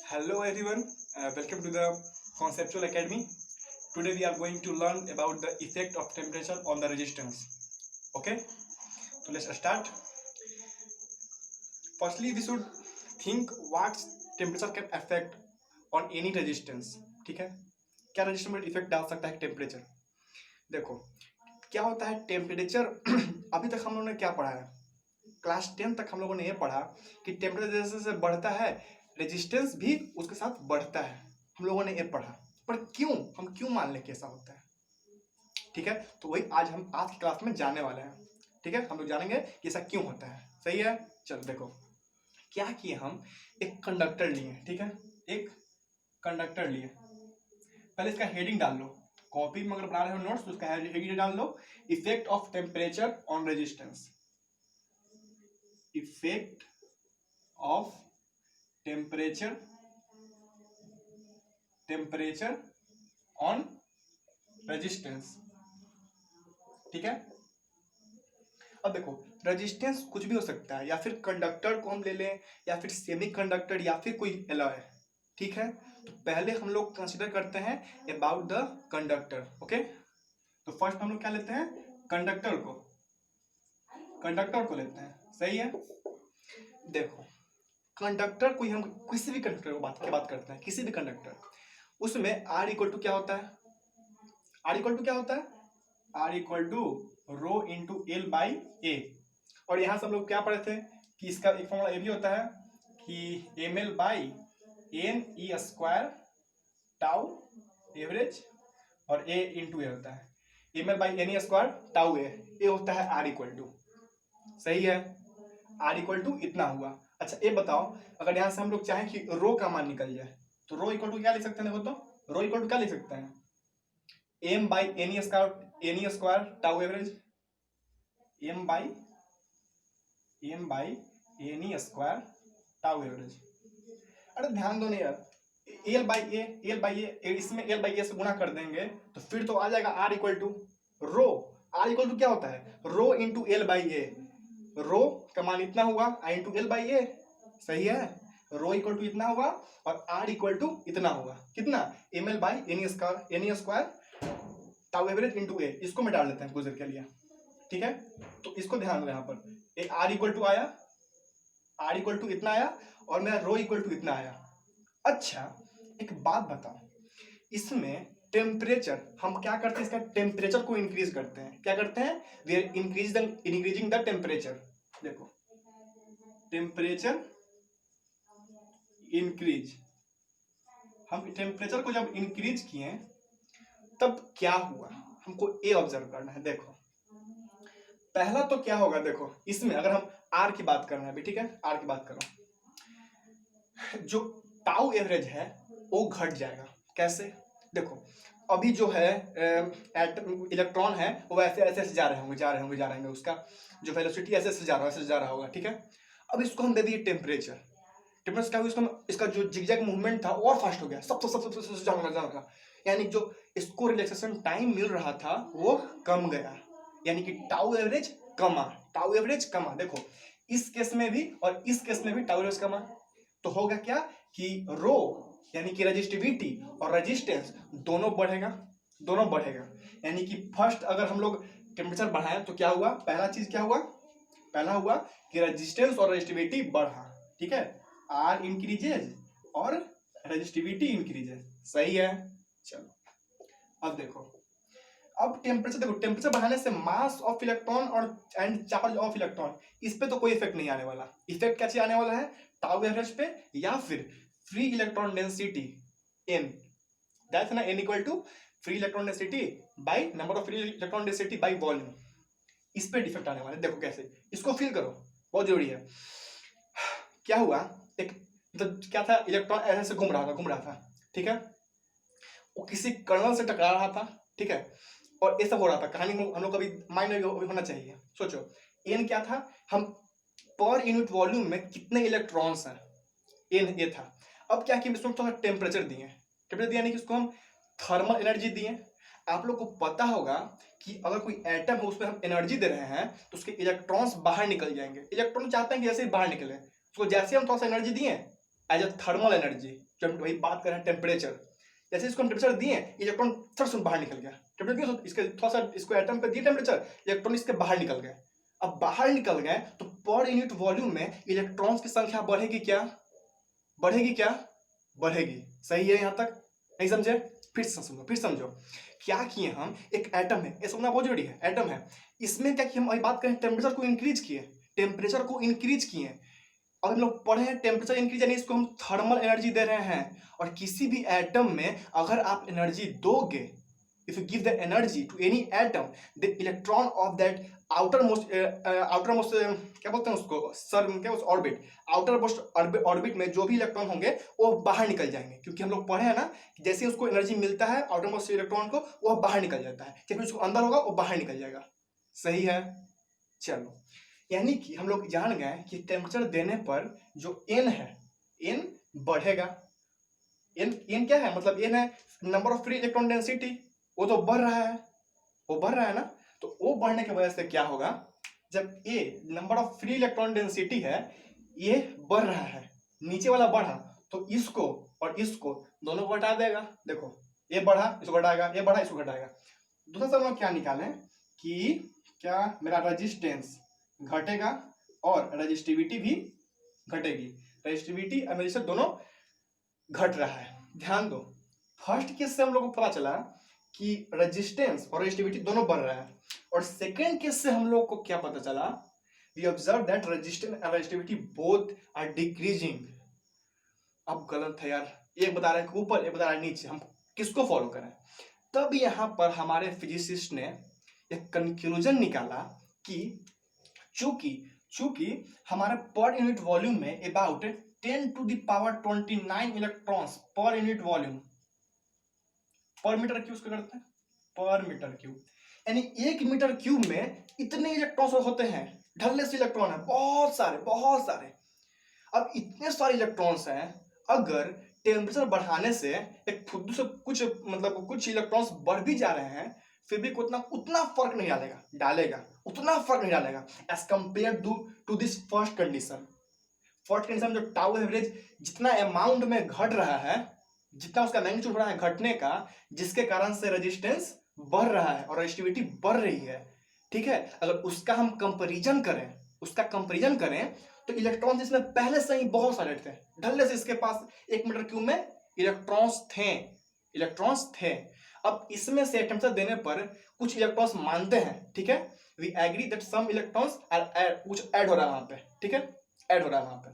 Hello everyone, welcome to the Conceptual Academy. Today we are going to learn about the effect of temperature on the resistance. Okay, so let's start. Firstly, we should think what temperature can affect on any resistance. ठीक है, क्या resistance में effect डाल सकता है temperature? देखो क्या होता है टेम्परेचर अभी तक हम लोगों ने क्या पढ़ा है, क्लास 10 तक हम लोगों ने ये पढ़ा कि टेम्परेचर जैसे जैसे बढ़ता है रेजिस्टेंस भी उसके साथ बढ़ता है। हम लोगों ने ये पढ़ा, पर हम क्यों मान लें कि ऐसा होता है? ठीक है, तो वही आज हम आज की क्लास में जानने वाले हैं। ठीक है, हम लोग जानेंगे कि ऐसा क्यों होता है। सही है, चलो देखो क्या किए, हम एक कंडक्टर लिए। ठीक है, एक कंडक्टर लिए। पहले इसका हेडिंग डाल लो, कॉपी में अगर बना रहे हो नोट्स तो उसका हेडिंग डाल लो, effect of temperature on resistance. Effect of temperature on resistance. ठीक है, अब देखो रेजिस्टेंस कुछ भी हो सकता है, या फिर कंडक्टर को हम ले लें, या फिर सेमी कंडक्टर, या फिर कोई एलॉय। ठीक है, तो पहले हम लोग कंसीडर करते हैं अबाउट द कंडक्टर। ओके, तो फर्स्ट हम लोग क्या लेते हैं, कंडक्टर को लेते हैं। सही है, देखो कंडक्टर कोई हम किसी भी कंडक्टर को बात करते हैं, किसी भी कंडक्टर, उसमें आर इक्वल टू क्या होता है, are equal to rho into L by ए। और यहां से हम लोग क्या पढ़े थे कि इसका एक फॉर्मूला ये भी होता है कि m L by N E square tau average, और ए इंटू ए होता है m L by N E square tau a होता है आर इक्वल टू। सही है, आर इक्वल टू इतना हुआ। अच्छा ये बताओ, अगर यहां से हम लोग चाहें कि रो का मान निकल जाए तो रो इक्वल टू क्या लिख सकते हैं? देखो तो रो इक्वल टू क्या लिख सकते हैं, m by N E square tau average, m by N E square tau average. अरे ध्यान दो नहीं यार, एल बाई ए इसमें एल बाई ए से गुणा कर देंगे तो फिर तो आ जाएगा R equal to rho. R equal to क्या होता है, rho into L by A. Rho का मान इतना हुआ, I into L by A. सही है, रो इक्वल टू इतना हुआ और आर इक्वल टू इतना हुआ, कितना, m L by N E square tau average into a. इसको मैं डाल देते हैं कुछ देर के लिए। ठीक है, तो इसको ध्यान दो, यहाँ पर आर इक्वल टू आया, आर इक्वल टू इतना आया, और मेरा रो इक्वल टू इतना आया। अच्छा एक बात बताओ, इसमें टेम्परेचर हम क्या करते हैं, इसका टेम्परेचर को इंक्रीज करते हैं। क्या करते हैं, we are increasing the temperature. देखो टेम्परेचर इंक्रीज, हम टेम्परेचर को जब इंक्रीज किए तब क्या हुआ, हमको ए ऑब्जर्व करना है। देखो पहला तो क्या होगा, देखो इसमें अगर हम आर की बात कर रहे हैं अभी, ठीक है, आर की बात करो, जो टाउ एवरेज है वो घट जाएगा। कैसे, देखो अभी जो है इलेक्ट्रॉन है वो ऐसे ऐसे जा रहे होंगे, उसका जो वेलोसिटी ऐसे ऐसे जा रहा होगा। ठीक है, अब इसको हम दे दिए टेम्परेचर क्या हुआ, इसका जो जिगजैग मूवमेंट था और फास्ट हो गया, सब जाऊंगा, यानी जो इसको रिलैक्सेशन टाइम मिल रहा था वो कम गया, यानी कि टाउ एवरेज कमा। देखो इस केस में भी और इस केस में भी टाउ एवरेज कमा, तो होगा क्या कि रो यानी कि रेजिस्टिविटी और रेजिस्टेंस दोनों बढ़ेगा। यानी कि फर्स्ट अगर हम लोग टेम्परेचर बढ़ाएं तो क्या हुआ, पहला हुआ कि रेजिस्टेंस और रेजिस्टिविटी बढ़ा। ठीक है, आर इंक्रीजेज और रेजिस्टिविटी इंक्रीजेज। सही है, चलो अब देखो, अब टेम्परेचर बढ़ाने से मास ऑफ इलेक्ट्रॉन और एंड चार्ज ऑफ इलेक्ट्रॉन, इस पे तो कोई इफेक्ट नहीं आने वाला। इफेक्ट क्या आने वाला है, टाउ एवरेज पे, या फिर free electron density n, that's ना n equal to free electron density by number of free electron density by volume, इस पे इफेक्ट आने वाला है। देखो कैसे, इसको फील करो, बहुत जरूरी है। क्या हुआ, एक मतलब क्या था, इलेक्ट्रॉन ऐसे घूम रहा था। ठीक है, वो किसी कर्नल से टकरा रहा था। ठीक है, और ये सब हो रहा था, कहानी हम लोग अभी माइंड में होना चाहिए। सोचो एन क्या था, हम पर यूनिट वॉल्यूम में कितने इलेक्ट्रॉन्स हैं, एन ये था। अब क्या कि इसमें थोड़ा टेम्परेचर दिए यानी कि उसको हम थर्मल एनर्जी दिए। आप लोग को पता होगा कि अगर कोई एटम है उसमें हम एनर्जी दे रहे हैं तो उसके इलेक्ट्रॉन्स बाहर निकल जाएंगे। इलेक्ट्रॉन चाहते हैं कि जैसे ही बाहर निकले, उसको जैसे हम थोड़ा सा एनर्जी दिए एज अ थर्मल एनर्जी। जब हम वही बात कर रहे हैं टेम्परेचर, जैसे इसको हम टेम्परेचर दिए, इलेक्ट्रॉन थोड़ा सा बाहर निकल गया, टेम्परेचर दिए इसके थोड़ा सा, इसको एटम पे दिए टेम्परेचर, इलेक्ट्रॉन इसके बाहर निकल गए। अब बाहर निकल गए तो पर यूनिट वॉल्यूम में इलेक्ट्रॉन्स की संख्या बढ़ेगी क्या? बढ़ेगी क्या? बढ़ेगी। सही है यहाँ तक? नहीं समझे? फिर समझो, फिर समझो। क्या किए हम, एक एटम है, ये समझना बहुत जरूरी है, एटम है, इसमें क्या किया हम, अभी बात करें टेम्परेचर को इंक्रीज किए, टेम्परेचर को इंक्रीज किए। और हम लोग पढ़े हैं टेम्परेचर इंक्रीज यानी इसको हम थर्मल एनर्जी दे रहे हैं। और किसी भी एटम में अगर आप एनर्जी दोगे, if you give the energy to any atom, the electron of that outermost क्या बोलते हैं उसको, सर क्या उस ऑर्बिट, आउटरमोस्ट ऑर्बिट में जो भी इलेक्ट्रॉन होंगे वो बाहर निकल जाएंगे। क्योंकि हम लोग पढ़े हैं ना, जैसे उसको एनर्जी मिलता है आउटरमोस्ट इलेक्ट्रॉन को, वो बाहर निकल जाता है, जब उसको अंदर होगा वो बाहर निकल जाएगा। सही है? चलो, यानी कि हम लोग जान गए कि टेम्परेचर देने पर जो n है, n बढ़ेगा। n क्या है, मतलब n है number of free electron density, वो तो बढ़ रहा है, वो बढ़ रहा है ना। तो वो बढ़ने की वजह से क्या होगा, जब a number of free electron density है, ये बढ़ रहा है, नीचे वाला बढ़ा, तो इसको और इसको दोनों को घटा देगा। देखो ये बढ़ा, इसको घटाएगा, ये बढ़ा, इसको घटाएगा। दूसरा सब लोग क्या निकालें कि क्या मेरा रेजिस्टेंस घटेगा और रेजिस्टिविटी भी घटेगी। रेजिस्टिविटी और रेजिस्टेंस दोनों घट रहा है। ध्यान दो, फर्स्ट केस से हम लोग को पता चला कि रेजिस्टेंस और रेजिस्टिविटी दोनों बढ़ रहा है, और सेकेंड केस से हम लोग को क्या पता चला, we observe that resistance and resistivity both are decreasing. अब गलत है यार, एक बता रहा है ऊपर, एक बता रहा है नीचे, हम किसको फॉलो करें? तब यहाँ पर हमारे फिजिसिस्ट ने एक कंक्लूजन निकाला कि चूंकि हमारे पर यूनिट वॉल्यूम में about 10 to the power 29 electrons per unit volume, पर मीटर क्यूब उसको करते हैं, पर मीटर क्यूब, यानी 1 मीटर क्यूब में इतने इलेक्ट्रॉन्स होते हैं, ढल्ले से इलेक्ट्रॉन है, बहुत सारे बहुत सारे। अब इतने सारे इलेक्ट्रॉन्स हैं, अगर टेम्परेचर बढ़ाने से एक फुद्दू से कुछ मतलब कुछ इलेक्ट्रॉन्स बढ़ भी जा रहे हैं, फिर भी उतना फर्क नहीं डालेगा, उतना फर्क नहीं डालेगा as compare to this first condition. First condition जो टाउ एवरेज जितना अमाउंट में घट रहा है, जितना उसका मैग्नीट्यूड हो रहा है घटने का, जिसके कारण से रेजिस्टेंस बढ़ रहा है और रेजिस्टिविटी बढ़ रही है, ठीक है, अगर उसका हम कंपैरिजन करें तो इलेक्ट्रॉन्स इसमें पहले से ही बहुत सारे थे, ढल्ले से इसके पास 1 मीटर क्यूब में इलेक्ट्रॉन्स थे। अब इसमें से टेम्परेचर देने पर कुछ इलेक्ट्रॉन्स मानते हैं, ठीक है, we agree that some electrons कुछ ऐड हो रहा है वहां पे, ठीक है, ऐड हो रहा है वहां पे,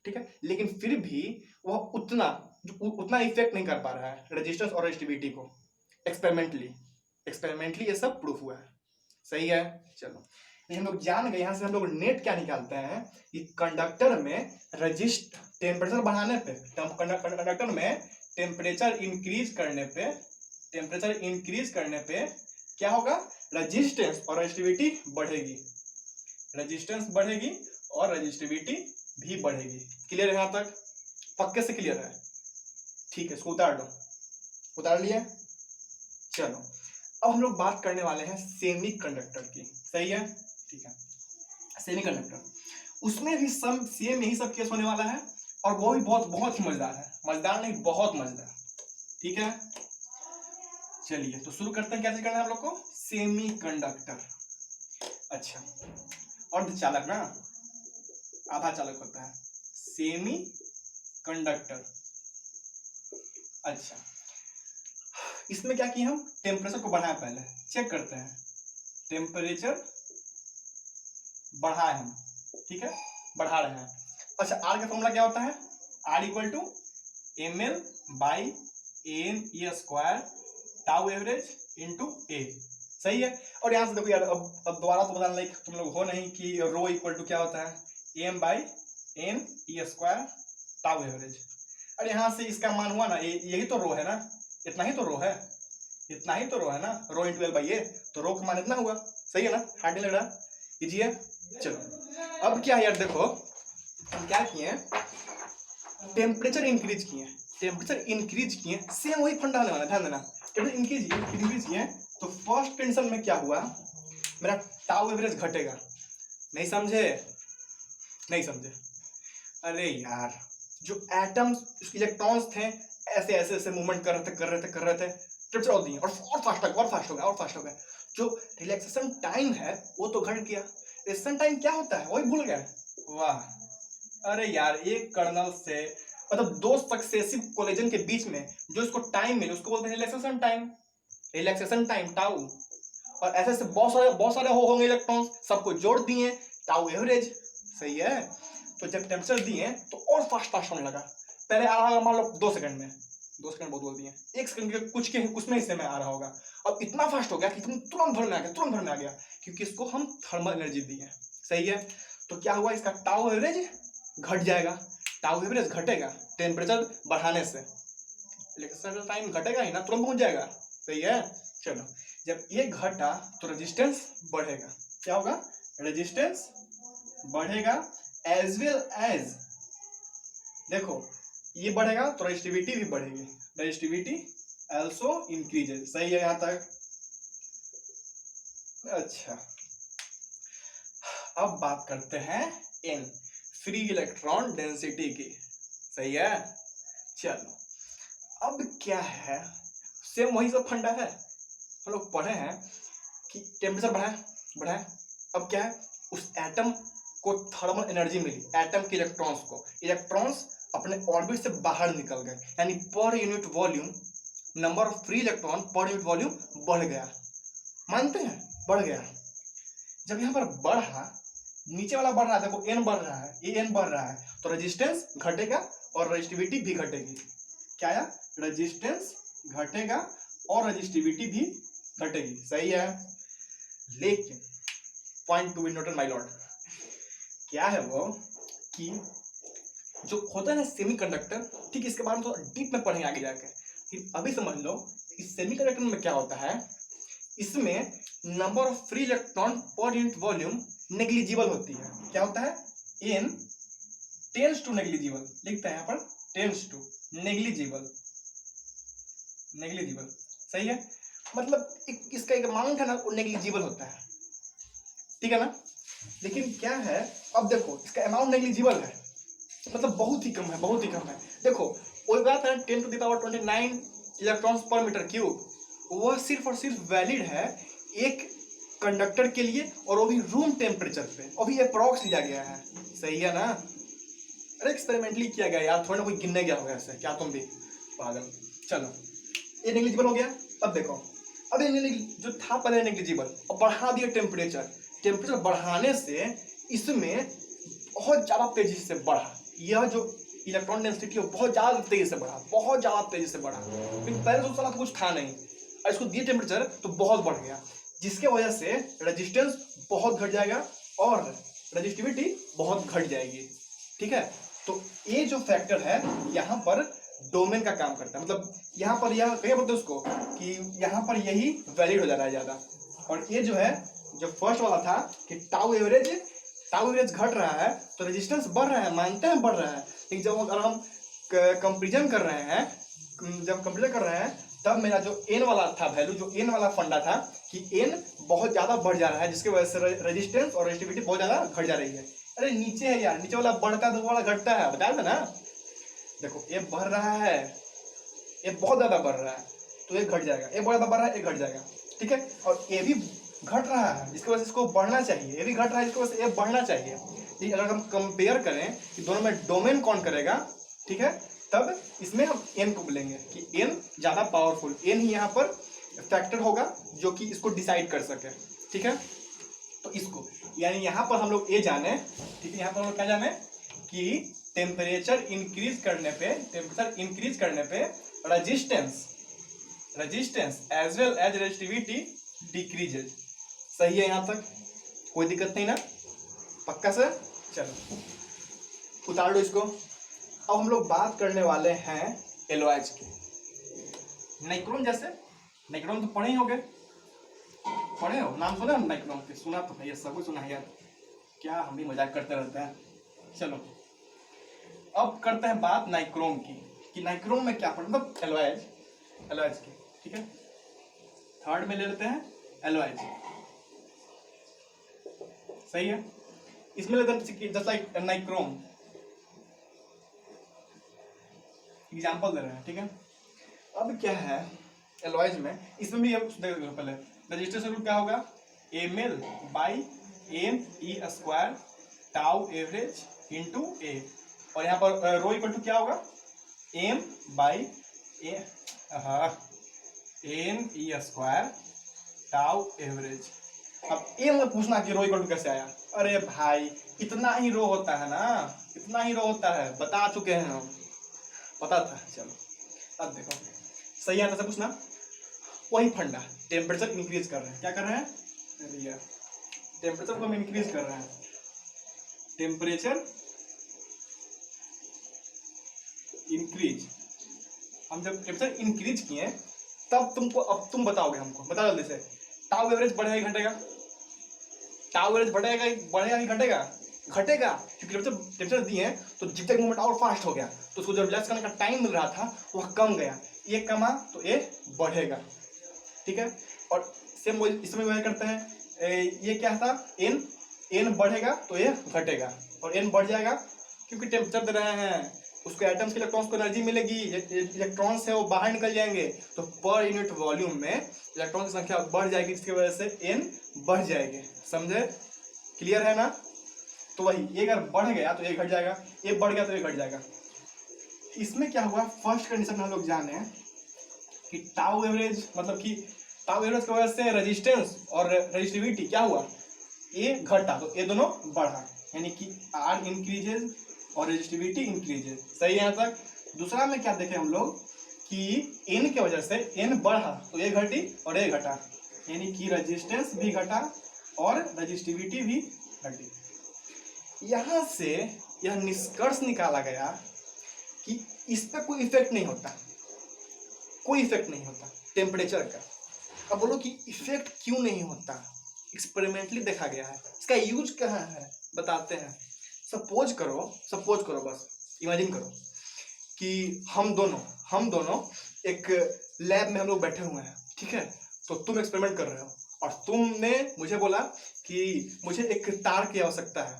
ठीक है, लेकिन फिर भी वह उतना इफेक्ट नहीं कर पा रहा है रेजिस्टेंस और रेजिस्टिविटी को। एक्सपेरिमेंटली ये सब प्रूफ हुआ है। सही है? चलो, हम लोग जान गए, यहां से हम लोग नेट क्या निकालते हैं कि कंडक्टर में टेम्परेचर बढ़ाने पे, कंडक्टर में टेम्परेचर इंक्रीज करने पे क्या होगा, रेजिस्टेंस और रेजिस्टिविटी बढ़ेगी, रेजिस्टेंस बढ़ेगी और रेजिस्टिविटी भी बढ़ेगी। क्लियर है? यहां तक पक्के से क्लियर है? ठीक है, इसको उतार दो, उतार लिए। चलो, अब हम लोग बात करने वाले हैं सेमीकंडक्टर की। सही है? ठीक है, सेमीकंडक्टर, उसमें भी सेम यही सब केस होने वाला है, और वो भी बहुत ही मजेदार है, मजेदार नहीं बहुत मजेदार। ठीक है, चलिए तो शुरू करते हैं। क्या करना है हम लोग को, सेमीकंडक्टर। अच्छा, और चालक ना, आधा चालक होता है सेमी कंडक्टर। अच्छा, इसमें क्या किया हम, टेम्परेचर को बढ़ाया, पहले चेक करते हैं, टेम्परेचर बढ़ाए हम, ठीक है, बढ़ा रहे हैं। अच्छा, आर का फॉर्मूला क्या होता है, are equal to ml by N E square tau average into A. सही है? और यहां से देखो यार, अब दोबारा तो बताने लायक तुम लोग हो नहीं कि रो इक्वल टू क्या होता है, m by N E square tau average. और यहां से इसका मान हुआ ना, यही तो रो है ना, इतना ही तो रो है, ना, रो इंटू एल बाई ए, तो रो का मान इतना हुआ। सही है ना? हार्ड नहीं लग रहा, कीजिए। चलो, अब क्या है यार, देखो हम क्या किए, टेम्परेचर इंक्रीज किए, सेम वही फंडा होने वाला, ध्यान देना, टेम्परेचर इंक्रीज किए, तो फर्स्ट कंडीशन में क्या हुआ, मेरा टाउ एवरेज घटेगा। नहीं समझे? अरे यार जो एटम्स इलेक्ट्रॉन्स थे ऐसे ऐसे ऐसे मूवमेंट कर रहे थे टेम्परेचर और दिए और फास्ट हो गया। जो रिलैक्सेशन टाइम है वो तो घट गया। रिलैक्सेशन टाइम क्या होता है वही भूल गए। वाह, अरे यार एक कर्नल से मतलब दो सक्सेसिव कोलिजन के बीच में जो इसको टाइम मिले उसको बोलते हैं relaxation time. Relaxation time tau. और ऐसे ऐसे बहुत सारे होंगे इलेक्ट्रॉन्स, सबको जोड़ दिए टाउ एवरेज। सही है। तो जब टेम्परेचर दिए तो और फास्ट होने लगा। पहले आ रहा होगा मान लो 2 सेकंड में, 2 सेकंड बहुत बोल दिए, 1 सेकंड के कुछ में हिस्से में आ रहा होगा। अब इतना फास्ट हो गया कि तुरंत भर में आ गया क्योंकि इसको हम थर्मल एनर्जी दिए। सही है। तो क्या हुआ, इसका टाउ एवरेज घट जाएगा। टाउ एवरेज घटेगा टेम्परेचर बढ़ाने से, लेकिन टाइम घटेगा ही ना, तुरंत पहुंच जाएगा। सही है। चलो, जब ये घटा तो रेजिस्टेंस बढ़ेगा। क्या होगा, रेजिस्टेंस बढ़ेगा एज वेल एज, देखो ये बढ़ेगा तो रेजिस्टिविटी भी बढ़ेगी। Resistivity also increases. सही है यहां तक। अच्छा, अब बात करते हैं n फ्री इलेक्ट्रॉन डेंसिटी की। सही है। चलो, अब क्या है, सेम वही सब फंडा है हम लोग पढ़े हैं कि टेम्परेचर बढ़ा है। अब क्या है, उस एटम को थर्मल एनर्जी मिली, एटम के इलेक्ट्रॉन्स अपने ऑर्बिट से बाहर निकल गए, यानी per unit volume number of free electron per unit volume बढ़ गया। मानते हैं बढ़ गया। जब यहाँ पर बढ़ा, नीचे वाला बढ़ रहा है, देखो एन बढ़ रहा है, ये एन बढ़ रहा है तो रेजिस्टेंस घटेगा और रेजिस्टिविटी भी घटेगी। क्या आया, रेजिस्टेंस घटेगा और रेजिस्टिविटी भी घटेगी। सही है। लेकिन point to be noted my Lord, क्या है वो कि जो होता है ना सेमीकंडक्टर, ठीक इसके बारे में थोड़ा डीप में पढ़ेंगे आगे जाके। अभी समझ लो इस सेमीकंडक्टर में क्या होता है, इसमें number of free electron per unit volume negligible होती है। क्या होता है, n टेंस टू नेग्लिजिबल, लिखते हैं यहाँ पर टेंस टू नेग्लिजिबल। सही है। मतलब इसका एक अमाउंट है ना वो नेग्लिजिबल होता है, ठीक है ना। लेकिन क्या है, अब देखो इसका अमाउंट नेग्लिजिबल है, मतलब बहुत ही कम है। देखो वो बात है 10⁻29 इलेक्ट्रॉन्स पर मीटर क्यूब, वह सिर्फ और सिर्फ वैलिड है एक कंडक्टर के लिए, और वो भी रूम टेम्परेचर पे, और भी अप्रॉक्स लिया गया है। सही है ना। अरे एक्सपेरिमेंटली किया गया यार, थोड़ा ना कोई गिनने गया होगा ऐसे, क्या तुम भी पागल। चलो, ये नेग्लिजिबल हो गया। अब देखो, अब ये जो था पहले नेग्लिजिबल, अब बढ़ा दिया टेम्परेचर बढ़ाने से इसमें बहुत ज्यादा तेजी से बढ़ा। यह जो इलेक्ट्रॉन डेंसिटी है बहुत ज्यादा तेजी से बढ़ा, लेकिन पहले तो साला तो कुछ था नहीं, इसको दिए टेम्परेचर तो बहुत बढ़ गया, जिसके वजह से रेजिस्टेंस बहुत घट जाएगा और रेजिस्टिविटी बहुत घट जाएगी। ठीक है। तो ये जो फैक्टर है यहाँ पर डोमेन का काम करता है, मतलब यहाँ पर यह कहीं बोलते उसको कि यहाँ पर यही वैलिड हो जा रहा है ज्यादा। और ये जो है, जो फर्स्ट वाला था कि टाउ एवरेज घट रहा है तो रेजिस्टेंस बढ़ रहा है, मानते हैं बढ़ रहा है, लेकिन जब अगर हम कंपेरिजन कर रहे हैं तब मेरा जो एन वाला था वैल्यू, जो एन वाला फंडा था कि एन बहुत ज्यादा बढ़ जा रहा है, जिसकी वजह से रेजिस्टेंस और रेजिस्टिविटी बहुत ज्यादा घट जा रही है। अरे नीचे है यार, नीचे वाला बढ़ता है तो वाला घटता है, बताया था ना। देखो ये बढ़ रहा है, ये बहुत ज्यादा बढ़ रहा है तो ये घट जाएगा, ये बहुत ज्यादा बढ़ रहा है ये घट जाएगा। ठीक है। और ये भी घट रहा है जिसकी वजह से इसको बढ़ना चाहिए, ये भी घट रहा है जिसकी वजह से ये बढ़ना चाहिए। ठीक, अगर हम कंपेयर करें कि दोनों में डोमेन कौन करेगा, ठीक है, तब इसमें हम एन को बोलेंगे कि एन ज्यादा पावरफुल, एन ही यहाँ पर फैक्टर होगा जो कि इसको डिसाइड कर सके। ठीक है। तो इसको यानी यहाँ पर हम लोग ये जाने, ठीक है, यहाँ पर हम लोग क्या जाने कि टेम्परेचर इंक्रीज करने पे resistance as well as resistivity decreases. सही है यहाँ तक, कोई दिक्कत नहीं ना, पक्का सर। चलो उतार दो इसको। अब हम लोग बात करने वाले हैं एलओएच की। नाइक्रोम, जैसे नाइक्रोम तो पढ़े ही होंगे, पढ़े हो, नाम सुना नाइक्रोम के, सुना तो है, ये सब कुछ सुना है यार, क्या हम भी मजाक करते रहते हैं। चलो अब करते हैं बात नाइक्रोम की कि नाइक्रोम में क्या पढ़, मतलब एलओएच की। ठीक है। थर्ड में ले लेते हैं एलओएच। सही है। इसमें लेते हैं जस्ट लाइक नाइक्रोम, एग्जाम्पल दे रहे हैं, ठीक है। अब क्या है एलॉयज में, इसमें भी हम देख लो पहले रजिस्टर रूल क्या होगा, M L by M E square tau average into A, और यहाँ पर रो इक्वल टू क्या होगा, M by M E square tau average. अब ए में पूछना कि रो इक्वल टू कैसे आया, अरे भाई इतना ही रो होता है ना, इतना ही रो होता है, बता चुके हैं हम, पता था। चलो अब देखो सही आंसर से पूछना, वही फंडा, टेम्परेचर इंक्रीज कर रहे हैं, क्या कर रहे हैं, अरे यार टेम्परेचर को हम इंक्रीज कर रहे हैं, टेम्परेचर इंक्रीज, हम जब टेम्परेचर इंक्रीज किए तब तुमको, अब तुम बताओगे हमको, बता जल्दी से, टाउ एवरेज बढ़ेगा घटेगा, टाउ एवरेज बढ़ेगा कि घटेगा, घटेगा, क्योंकि जब टेम्परेचर दिए तो जितने मूवमेंट और फास्ट हो गया, तो उसको जब रिलैक्स करने का टाइम मिल रहा था वह कम गया, ये कमा तो ये बढ़ेगा, ठीक है। और सेम इसमें वही करते हैं, ये क्या था, एन, एन बढ़ेगा तो ये घटेगा, और एन बढ़ जाएगा क्योंकि टेम्परेचर दे रहे हैं, उसको एटम्स के इलेक्ट्रॉन्स को एनर्जी मिलेगी, इलेक्ट्रॉन्स है वो बाहर निकल जाएंगे, तो पर यूनिट वॉल्यूम में इलेक्ट्रॉन की संख्या बढ़ जाएगी, जिसकी वजह से एन बढ़ जाएगी, समझे, क्लियर है ना। तो वही ये अगर बढ़ गया तो ये घट जाएगा, ये बढ़ गया तो ये घट जाएगा। इसमें क्या हुआ, फर्स्ट कंडीशन में हम लोग जाने कि टाउ एवरेज, मतलब कि टाउ एवरेज की वजह से रेजिस्टेंस और रेजिस्टिविटी क्या हुआ, ये घटा तो ये दोनों बढ़ा, यानी कि आर इंक्रीजेज और रेजिस्टिविटी इंक्रीजेज, सही है यहाँ तक। दूसरा में क्या देखे हम लोग कि एन की वजह से एन बढ़ा तो ये घटी और ये घटा, यानी कि रेजिस्टेंस भी घटा और रेजिस्टिविटी भी घटी। यहां से यह निष्कर्ष निकाला गया कि इस पर कोई इफेक्ट नहीं होता, कोई इफेक्ट नहीं होता टेम्परेचर का। अब बोलो कि इफेक्ट क्यों नहीं होता, एक्सपेरिमेंटली देखा गया है, इसका यूज कहाँ है, बताते हैं। सपोज करो बस इमेजिन करो कि हम दोनों एक लैब में हम लोग बैठे हुए हैं, ठीक है। तो तुम एक्सपेरिमेंट कर रहे हो और तुमने मुझे बोला कि मुझे एक तार की आवश्यकता है,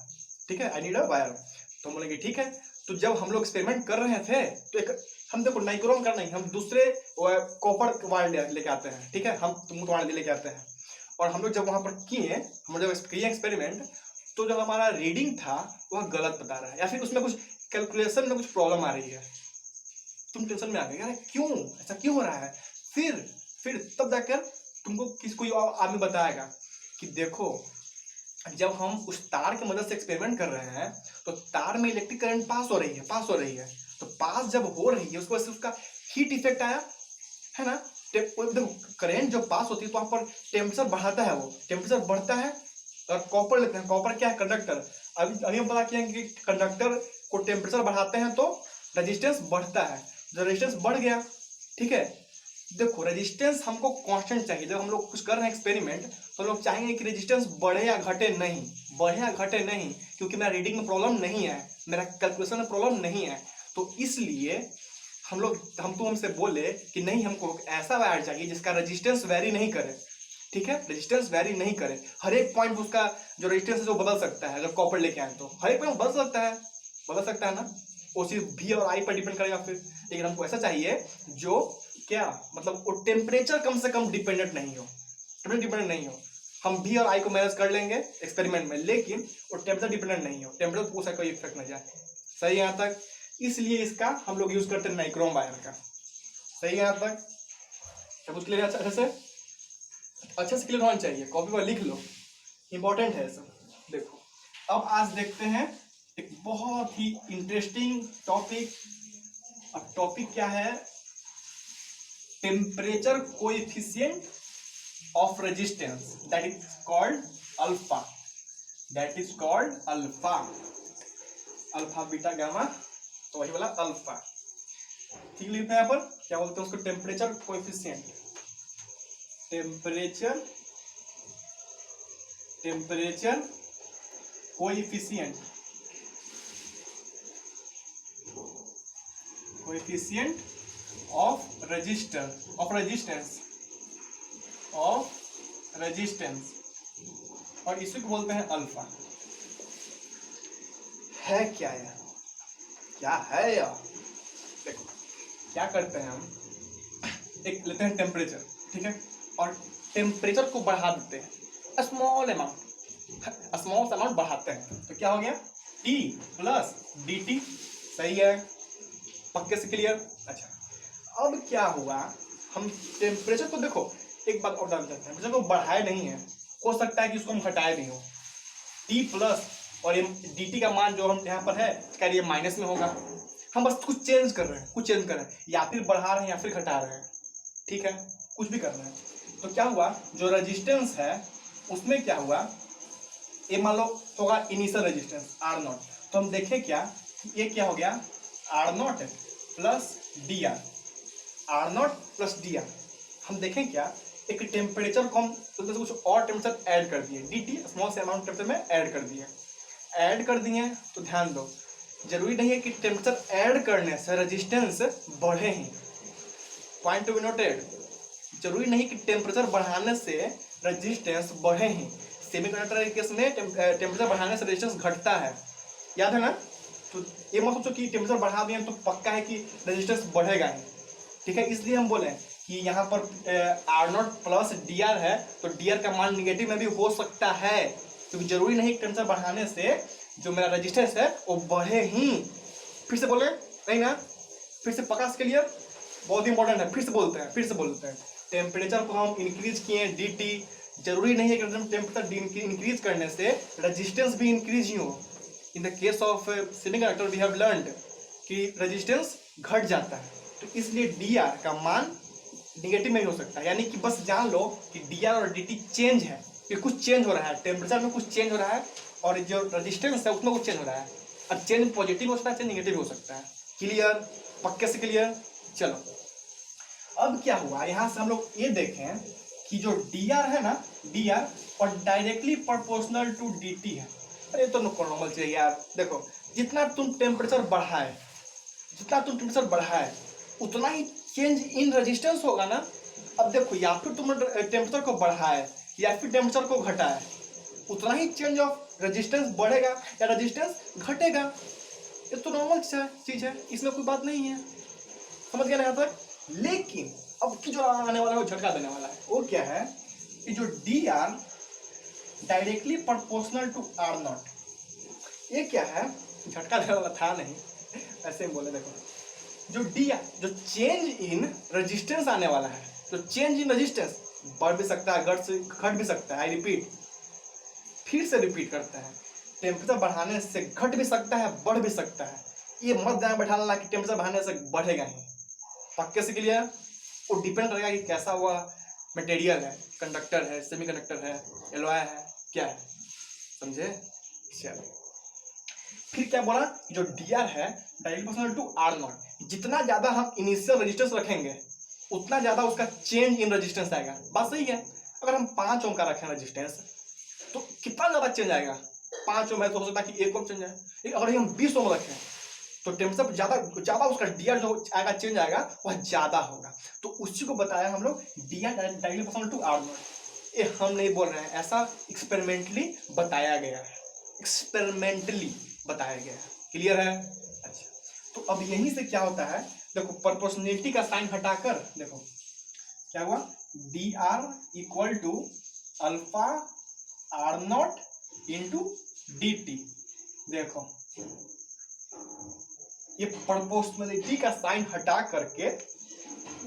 ठीक है, आई नीड अ वायर। तो हम बोलेंगे ठीक है। तो जब हम लोग एक्सपेरिमेंट कर रहे थे तो एक हम देखो नाइक्रोम का नहीं, हम दूसरे कॉपर वायर लेके आते हैं, ठीक है, हम तुम वायर लेके आते हैं, और हम लोग जब वहां पर किए, हम जब किए एक्सपेरिमेंट, तो जो हमारा रीडिंग था वह गलत बता रहा है, या फिर उसमें कुछ कैलकुलेशन में कुछ प्रॉब्लम आ रही है, तुम टेंशन में आ गए, अरे क्यों, ऐसा क्यों हो रहा है। फिर तब जाकर तुमको कोई आदमी बताएगा कि देखो जब हम उस तार की मदद से एक्सपेरिमेंट कर रहे हैं तो तार में इलेक्ट्रिक करंट पास हो रही है, तो पास जब हो रही है उसकी वजह से उसका हीट इफेक्ट आया है ना। करंट जब पास होती है तो वहां पर टेम्परेचर बढ़ाता है, वो टेम्परेचर बढ़ता है। और कॉपर लेते हैं, कॉपर क्या है, कंडक्टर। अभी हम पता किया कि कंडक्टर को टेम्परेचर बढ़ाते हैं तो रेजिस्टेंस बढ़ता है, जब रेजिस्टेंस बढ़ गया, ठीक है। देखो रेजिस्टेंस हमको कांस्टेंट चाहिए, जब हम लोग कुछ कर रहे हैं एक्सपेरिमेंट तो लोग चाहेंगे कि रेजिस्टेंस बढ़े या घटे नहीं, क्योंकि मेरा रीडिंग में प्रॉब्लम नहीं है, मेरा कैलकुलेशन में प्रॉब्लम नहीं है। तो इसलिए हमसे बोले कि नहीं, हमको ऐसा वायर चाहिए जिसका रेजिस्टेंस वेरी नहीं करे, ठीक है, रेजिस्टेंस वेरी नहीं करे, हर एक पॉइंट उसका जो रेजिस्टेंस है जो बदल सकता है। अगर कॉपर लेके आए तो हर एक पॉइंट बदल सकता है ना, वो सिर्फ भी और आई पर डिपेंड करेगा फिर। लेकिन हमको ऐसा चाहिए जो क्या मतलब वो टेम्परेचर कम से कम डिपेंडेंट नहीं हो, हम भी और आई को मैनेज कर लेंगे एक्सपेरिमेंट में, लेकिन वो टेम्परेचर डिपेंडेंट नहीं हो, टेम्परेचर को कोई इफेक्ट न जाए, सही यहाँ तक। इसलिए इसका हम लोग यूज करते हैं नाइक्रोम वायर का, सही यहाँ तक। सब कुछ क्लियर अच्छे से क्लियर होना चाहिए, कॉपी पर लिख लो, इंपॉर्टेंट है सब। देखो अब आज देखते हैं एक बहुत ही इंटरेस्टिंग टॉपिक। अब टॉपिक क्या है, temperature coefficient of resistance, that is called alpha, alpha beta gamma, तो वही वाला अल्फा, ठीक लिखते हैं यहाँ पर, क्या बोलते हैं उसको, temperature coefficient, temperature coefficient of resistance, और इसी को बोलते हैं अल्फा। है क्या है यार, देखो क्या करते हैं हम, एक लेते हैं टेम्परेचर, ठीक है, और टेम्परेचर को बढ़ा देते हैं स्मॉल अमाउंट बढ़ाते हैं, तो क्या हो गया T प्लस dt, सही है, पक्के से क्लियर। अच्छा, अब क्या हुआ, हम टेम्परेचर को देखो, एक बात और जान सकते हैं, टेम्परेचर को बढ़ाए नहीं है, हो सकता है कि उसको हम घटाए भी हो, T प्लस और ये dt का मान जो हम यहाँ पर है क्या ये माइनस में होगा, हम बस कुछ चेंज कर रहे हैं, या फिर बढ़ा रहे हैं या फिर घटा रहे हैं, ठीक है, कुछ भी कर रहे हैं। तो क्या हुआ, जो रेजिस्टेंस है उसमें क्या हुआ, ये मान लो होगा इनिशियल रेजिस्टेंस R0, तो हम देखें क्या, ये क्या हो गया R0 plus dr, R0 plus dr, हम देखें क्या, एक टेम्परेचर को हम तो कुछ और टेम्परेचर ऐड कर दिए, dt स्मॉल से अमाउंट टेम्परेचर में ऐड कर दिए, तो ध्यान दो, जरूरी नहीं है कि टेम्परेचर ऐड करने से रेजिस्टेंस बढ़े ही, पॉइंट टू बी नोटेड, जरूरी नहीं कि टेम्परेचर बढ़ाने से रेजिस्टेंस बढ़े ही, सेमीकंडक्टर के केस में टेम्परेचर बढ़ाने से रेजिस्टेंस घटता है, याद है ना, तो ये मत सोचो कि टेम्परेचर बढ़ा दिए तो पक्का है कि रेजिस्टेंस बढ़ेगा ही, ठीक है, इसलिए हम बोले कि यहाँ पर R0 प्लस dr है, तो dr का मान निगेटिव में भी हो सकता है, क्योंकि जरूरी नहीं टेम्परेचर बढ़ाने से जो मेरा रेजिस्टेंस है वो बढ़े ही। फिर से बोले नहीं ना, फिर से पक्का क्लियर, बहुत इंपॉर्टेंट है, फिर से बोलते हैं टेम्परेचर को हम इंक्रीज किए dt, जरूरी नहीं है कि टेम्परेचर इंक्रीज करने से रेजिस्टेंस भी इंक्रीज ही हो। In the case of semiconductor we have learned कि रेजिस्टेंस घट जाता है, तो इसलिए dr का मान निगेटिव नहीं हो सकता, यानी कि बस जान लो कि dr और dt चेंज है, कि कुछ चेंज हो रहा है, टेम्परेचर में कुछ चेंज हो रहा है और जो रेजिस्टेंस है उसमें कुछ चेंज हो रहा है। अब चेंज पॉजिटिव हो सकता है, चेंज निगेटिव हो सकता है, क्लियर, पक्के से क्लियर। चलो अब क्या हुआ, यहां से हम लोग ये देखें कि जो dr है ना, dr और डायरेक्टली प्रोपोर्शनल टू dt है। अरे तो नॉर्मल चाहिए यार, देखो जितना तुम टेम्परेचर बढ़ाए उतना ही चेंज इन रेजिस्टेंस होगा ना। अब देखो, या फिर तुम टेम्परेचर को बढ़ाए या फिर टेम्परेचर को घटाए, उतना ही चेंज ऑफ रेजिस्टेंस बढ़ेगा या रेजिस्टेंस घटेगा, ये तो नॉर्मल चीज है, इसमें कोई बात नहीं है, समझ गया ना यहाँ तक। लेकिन अब की जो आने वाला है वो झटका देने वाला है, वो क्या है कि जो dr directly proportional to R0, ये क्या है, झटका देने वाला था नहीं, ऐसे ही बोले, देखो जो dr जो चेंज इन रेजिस्टेंस आने वाला है, तो चेंज इन रेजिस्टेंस बढ़ भी सकता है, घट भी सकता है, आई रिपीट, फिर से रिपीट करता है, टेम्परेचर बढ़ाने से घट भी सकता है, बढ़ भी सकता है, ये मत ध्यान बैठाना कि टेम्परेचर बढ़ाने से बढ़ेगा ही, पक्के से क्लियर। वो डिपेंड करेगा कि कैसा हुआ मटेरियल है, कंडक्टर है, सेमीकंडक्टर है, एलॉय है, क्या है, समझे। चलो फिर क्या बोला, जो dr है डायरेक्टली प्रोपोर्शनल टू R0, जितना ज्यादा हम इनिशियल रेजिस्टेंस रखेंगे उतना ज्यादा उसका चेंज इन रेजिस्टेंस आएगा, बात सही है। अगर हम 5 ओम का रखें रेजिस्टेंस तो कितना ज्यादा चेंज आएगा, 5 ओम है तो हो सकता है कि 1 ओम चेंज आए, अगर हम 20 ओम रखें तो टेम्परेचर ज्यादा उसका dr जो आएगा चेंज आएगा वह ज्यादा होगा, तो उसी को बताया हम लोग dr directly proportional to R0। ये हम नहीं बोल रहे हैं, ऐसा एक्सपेरिमेंटली बताया गया है, क्लियर है। अच्छा, तो अब यहीं से क्या होता है, देखो प्रोपोर्शनलिटी का साइन हटाकर देखो क्या हुआ, dr equal to alpha R0 into dt, देखो ये प्रोपोर्शनलिटी का साइन हटा करके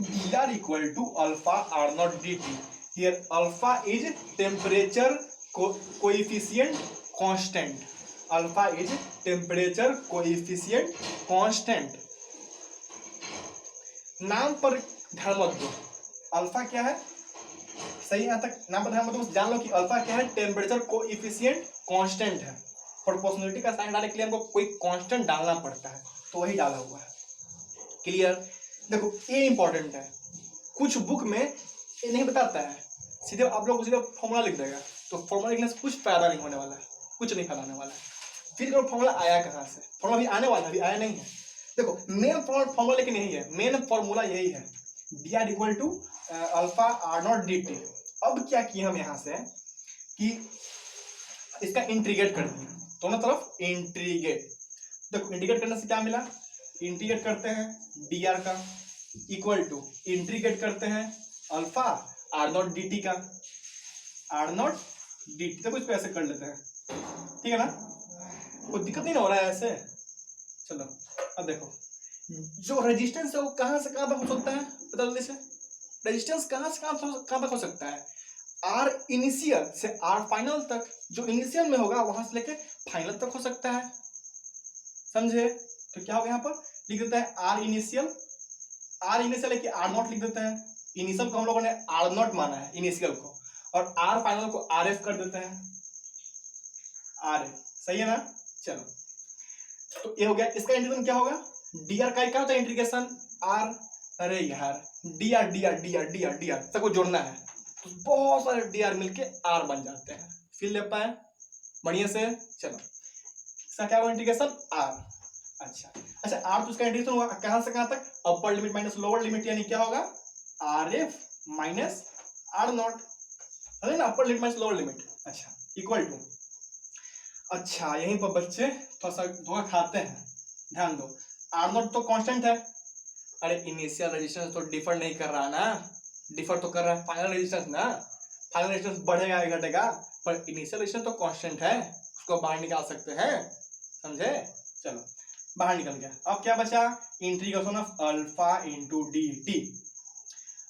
dr equal to alpha R0 dt, here alpha is temperature coefficient constant, alpha is temperature coefficient constant. नाम पर ध्यान मत दो, अल्फा क्या है, सही यहाँ तक नाम पर ध्यान मत दो, जान लो कि अल्फा क्या है, टेम्परेचर कोएफिशिएंट कांस्टेंट है। प्रोपोर्शनलिटी का साइन डालने के लिए हमको कोई कांस्टेंट डालना पड़ता है, तो वही डाला हुआ है, क्लियर। देखो ये इंपॉर्टेंट है, कुछ बुक में ये नहीं बताता है, सीधे आप लोग सीधे फॉर्मूला लिख देगा, तो फॉर्मूला लिखने से कुछ फायदा नहीं होने वाला है, कुछ नहीं फैलाने वाला है। फिर फॉर्मूला आया कहाँ से, फॉर्मूला भी आने वाला है, अभी आया नहीं है। देखो मेन फॉर्मूला लेकिन यही है, मेन फॉर्मूला यही है, dr equal to alpha R0 dt। अब क्या किया हम यहाँ से कि इसका इंटीग्रेट कर दिया, दोनों तरफ इंटीग्रेट। देखो इंटीग्रेट करने से क्या मिला, इंटीग्रेट करते हैं dr का, इक्वल टू इंटीग्रेट करते हैं alpha R not d t का, आर नॉट डी टी, तो इस पे ऐसे कर लेते हैं, ठीक है ना, कोई दिक्कत नहीं ना हो रहा है ऐसे। चलो अब देखो जो रेजिस्टेंस है वो कहां से कहां तक हो सकता है, बता जल्दी से, रेजिस्टेंस कहां से कहां तक हो सकता है, आर इनिशियल से आर फाइनल तक, जो इनिशियल में होगा वहां से लेके फाइनल तक हो सकता है, समझे। तो क्या होगा यहाँ पर लिख देते हैं आर इनिशियल, आर इनिशियल है कि आर नॉट लिख देते हैं, इनिशियल को हम लोगों ने आर नॉट माना है इनिशियल को, और आर फाइनल को आर एफ कर देते हैं, आर एफ, सही है ना। चलो तो ये हो गया, इसका इंटीग्रेशन क्या होगा, डी आर का क्या होता है इंटीग्रेशन आर, अरे यार D R D R D R D R D R सबको जोड़ना है, तो बहुत सारे डी आर मिलके आर बन जाते हैं, फिर ले पाए बढ़िया से। चलो इसका क्या होगा इंटीग्रेशन आर, अच्छा अच्छा आर तो इसका इंटीग्रेशन हुआ कहां से कहां तक, upper limit minus lower limit, यानी क्या होगा R F minus R not, है ना, upper limit minus lower limit, अच्छा इक्वल टू, अच्छा यहीं पर बच्चे थोड़ा सा धोखा खाते हैं, ध्यान दो, आर नॉट तो कांस्टेंट है, अरे इनिशियल रेजिस्टेंस तो डिफर नहीं कर रहा ना, डिफर तो कर रहा है फाइनल रेजिस्टेंस ना, फाइनल रेजिस्टेंस बढ़ेगा या घटेगा, पर इनिशियल रेजिस्टेंस तो कांस्टेंट है, उसको बाहर निकाल सकते हैं, समझे। चलो बाहर निकल गया, अब क्या बचा, integration of alpha into D T.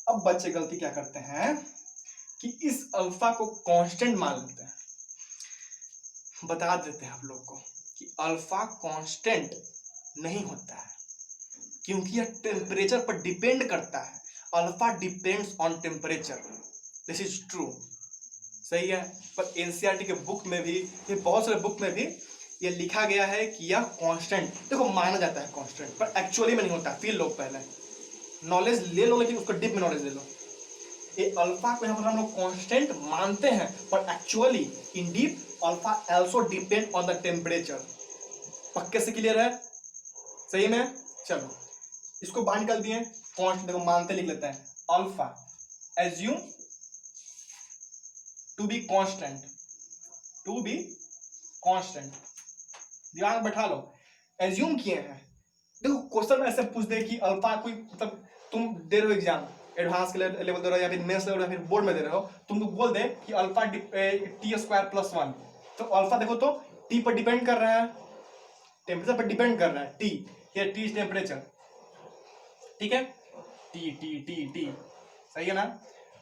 अब बच्चे गलती क्या करते हैं कि इस अल्फा को कांस्टेंट मान लेते हैं, बता देते हैं आप लोग को कि अल्फा कांस्टेंट नहीं होता है, क्योंकि यह टेम्परेचर पर डिपेंड करता है, alpha depends on temperature, this is true, सही है। पर एनसीईआरटी के बुक में भी, ये बहुत सारे बुक में भी ये लिखा गया है कि यह कांस्टेंट, देखो माना जाता है कांस्टेंट, पर एक्चुअली में नहीं होता, फील लो पहले, नॉलेज ले लो, लेकिन उसको डीप में नॉलेज ले लो। ये अल्फा को यहाँ पर हम लोग कांस्टेंट मानते हैं, पर actually in deep alpha also depend on the temperature, पक्के से क्लियर है, सही में। चलो इसको बाहर निकाल दिए, कांस्टेंट देखो मानते लिख लेते हैं, alpha assume to be constant, to be constant, दिमाग बैठा लो, एज्यूम किए हैं। देखो क्वेश्चन में ऐसे पूछ दे कि अल्फा कोई, मतलब तुम दे रहे हो एग्जाम एडवांस के लेवल दे रहे हो या फिर मेंस लेवल या फिर बोर्ड में दे रहे हो, तुमको बोल दे कि अल्फा टी स्क्वायर प्लस 1, तो अल्फा देखो तो टी पर डिपेंड कर रहा है, टेम्परेचर पर डिपेंड कर रहा है, टी, ये टी इज टेम्परेचर, ठीक है, टी टी टी टी, सही है ना।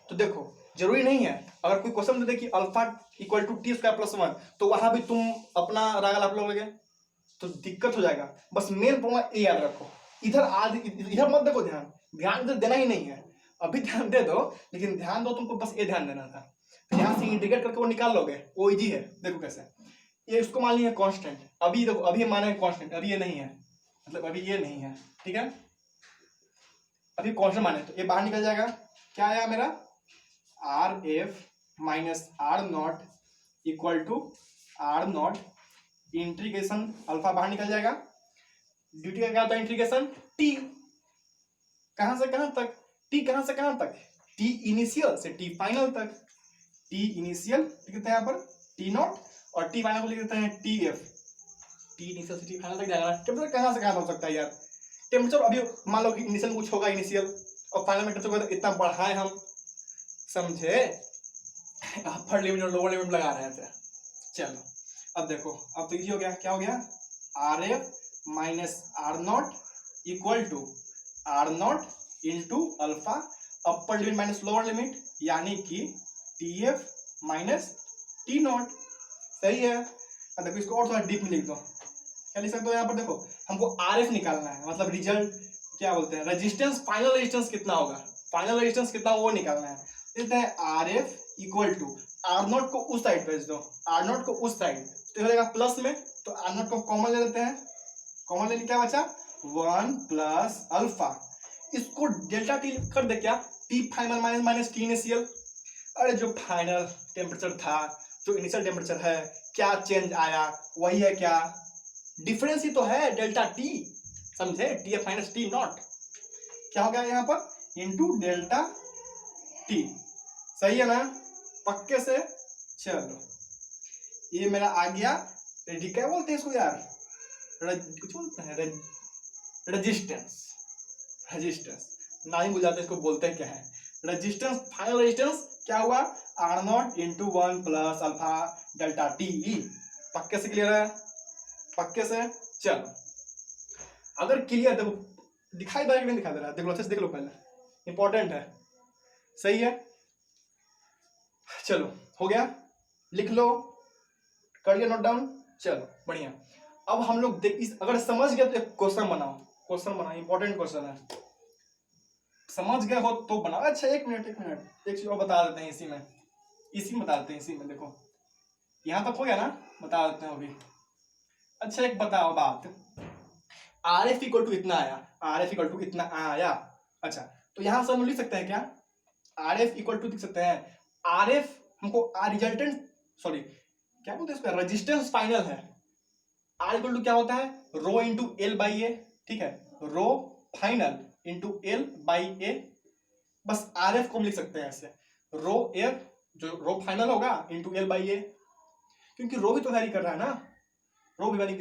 तो देखो जरूरी नहीं है, अगर कोई क्वेश्चन दे दे कि alpha equal to T square plus 1, तो वहां भी तुम अपना राग आप लोगे तो दिक्कत हो जाएगा, बस मेन फॉर्मूला ए याद रखो, इधर इधर मत देखो, ध्यान ध्यान इधर देना ही नहीं है, अभी ध्यान दे दो, लेकिन ध्यान दो तुमको बस ये ध्यान देना था, तो यहाँ से इंटीग्रेट करके वो निकाल लोगे, वो इजी है, देखो कैसे, ये इसको मान लिया कांस्टेंट, अभी देखो अभी माने कांस्टेंट, अभी ये नहीं है, मतलब अभी ये नहीं है, ठीक है, अभी कांस्टेंट माने, तो ये बाहर निकल जाएगा, क्या आया मेरा R F minus R naught equal to R naught integration alpha बाहर निकल जाएगा, ड्यूटी का क्या होता है इंटीग्रेशन टी, कहां से कहां तक, टी कहां से कहां तक, टी इनिशियल से टी फाइनल तक, टी इनिशियल लिख देते हैं यहाँ पर टी नॉट, और टी फाइनल को लिख देते हैं टी एफ, टी इनिशियल से टी फाइनल तक जाएगा, टेम्परेचर कहां से कहां हो सकता है यार, टेम्परेचर अभी मान लो कि इनिशियल में कुछ होगा इनिशियल, और फाइनल में टेम्परेचर इतना बढ़ाए हम, समझे, अपर लिमिट और लोअर लिमिट लगा रहे थे। चलो अब देखो, अब तो इजी हो गया, क्या हो गया R F minus R naught equal to R naught into alpha upper limit minus lower limit, यानी कि T F minus T naught, सही है। अब देखो इसको और थोड़ा डीप में लिख दो, क्या लिख सकते हो यहाँ पर, देखो हमको आर एफ निकालना है, मतलब रिजल्ट क्या बोलते हैं, रेजिस्टेंस, फाइनल रेजिस्टेंस कितना होगा, फाइनल रेजिस्टेंस कितना वो निकालना है, देते हैं R F equal to R naught को उस साइड भेज दो, आर नॉट को उस साइड, तो हो जाएगा प्लस में, तो आर नॉट को कॉमन ले लेते हैं, कॉमन लेने क्या बचा 1 प्लस अल्फा, इसको डेल्टा टी कर दे, क्या T final minus minus T initial, अरे जो फाइनल टेम्परेचर था, जो इनिशियल टेम्परेचर है, क्या चेंज आया वही है, क्या डिफरेंस ही तो है डेल्टा टी, समझे, T F minus T not, क्या हो गया यहाँ पर इंटू डेल्टा टी, सही है ना, पक्के से। चलो ये मेरा आ गया, क्या बोलते हैं इसको यार, कुछ बोलते हैं रेजिस्टेंस, रेजिस्टेंस ना ही भूल जाते इसको बोलते हैं क्या है रेजिस्टेंस। फाइनल रेजिस्टेंस क्या हुआ R0 into 1 plus alpha delta T. पक्के से क्लियर है? पक्के से? चलो अगर क्लियर देखो दिखाई दे रहा है कि नहीं दिखाई दे रहा है, देखो अच्छे से देख लो पहले, इंपॉर्टेंट है। सही है, चलो हो गया, लिख लो, कर लिया नोट डाउन। चलो बढ़िया। अब हम लोग देख इस अगर समझ गए तो एक क्वेश्चन बनाओ, क्वेश्चन बनाओ, इंपॉर्टेंट क्वेश्चन है, समझ गए हो तो बनाओ। अच्छा एक मिनट एक चीज और बता देते हैं इसी में बता देते हैं इसी में। देखो यहां तक हो गया ना, बता देते हैं अभी। अच्छा एक बताओ बात, आर एफ इक्वल टू इतना आया, आर एफ इक्वल टू इतना आया। अच्छा तो यहां से हम लिख सकते हैं क्या, आर एफ इक्वल टू लिख सकते हैं, आर एफ हमको रिजल्टेंट सॉरी क्या बोलते हैं इसका, रेजिस्टेंस फाइनल है। आर इक्वल टू क्या होता है रो इंटू एल बाई ए, ठीक है, रो फाइनल इंटू एल बाई ए। बस आर एफ को हम लिख सकते हैं ऐसे, रो एयर जो रो फाइनल होगा इंटू एल बाई ए, क्योंकि रो भी तो वैरी कर रहा है ना, रो भी वैरी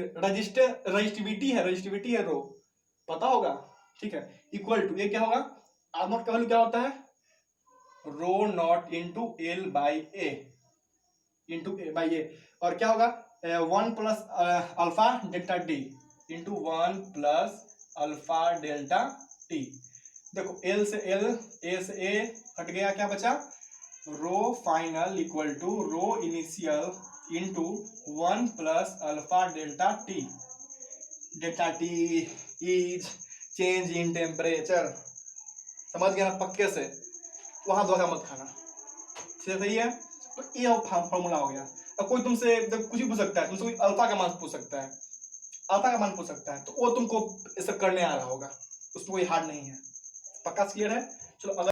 रजिस्टिविटी है रो, पता होगा, ठीक है। इक्वल टू ये क्या होगा, आर नॉट का वैल्यू क्या होता है rho naught into L by A into A by ए, और क्या होगा 1 plus alpha delta T into 1 plus alpha delta T. देखो एल से एल, ए से ए हट गया, क्या बचा rho final equal to rho initial into 1 plus alpha delta T. Delta T is change in temperature, समझ गया ना पक्के से, वहां धोखा मत खाना, सही है। तो ये फॉर्मूला हो गया। अब कोई तुमसे कुछ भी पूछ सकता है, तुमसे कोई अल्फा का मान पूछ सकता है, अल्फा का मान पूछ सकता है, तो वो तुमको ये सब करने आ रहा होगा, उसमें कोई हार्ड नहीं है। पक्का क्लियर है? चलो अगर